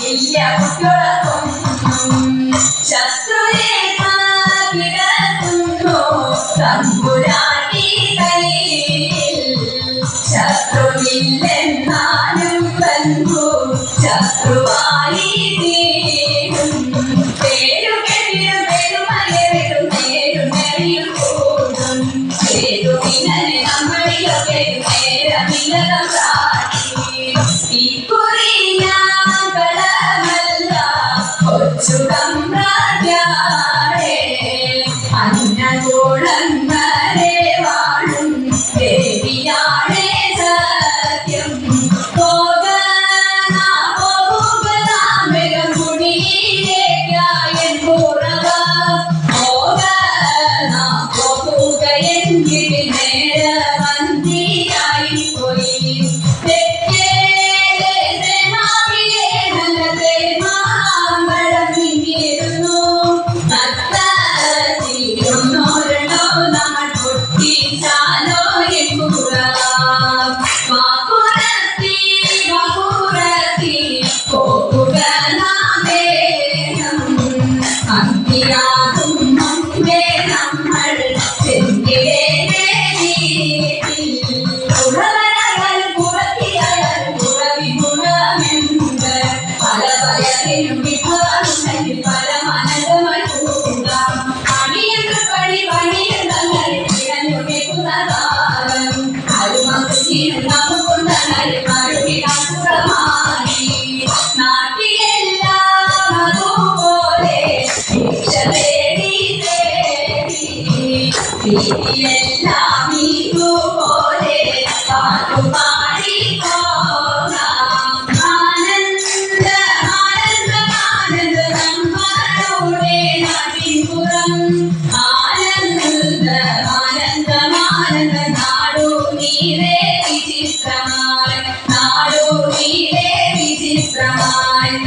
ഇല്ല കുട്ടികളൊന്നും ശത്രുനെ കിടക്കുന്നു തമ്പുരാട്ടി കയ്യിൽ ശത്രുവില്ലെന്നാലും ബന്ധു ശത്രുവായി തീരും പേരു കെട്ടിയും പെരുമയവിടും പേരും നെറിയും കൂടും പേരുവിനെ നമ്മളിലൊക്കെ നേരമില്ലതം കാട്ടി ഇക്കുറി ഞാൻ കടമല്ല കൊച്ചുകമ്പ്രാജാടേ അന്നകൂടന്മരെ വാഴും ദേവിയാടേ സത്യം കുടിയിലേക്കായൻ കുറവ പോകുകയെങ്കിൽ നേരമന്തിയായി പോയി നാട്ടിലെല്ലാം അതുപോലെ വീട്ടിലെല്ലാം ഇതുപോലെ പാട്ടുപാടി പോകാം ആനന്ദ ആനന്ദ ആനന്ദ നമ്മളുടെ നാട്ടിൻപുറം ആനന്ദ ആനന്ദ ആനന്ദ നാടു നീരേ വിചിത്രമായി നാടു നീരേ വിചിത്രമായി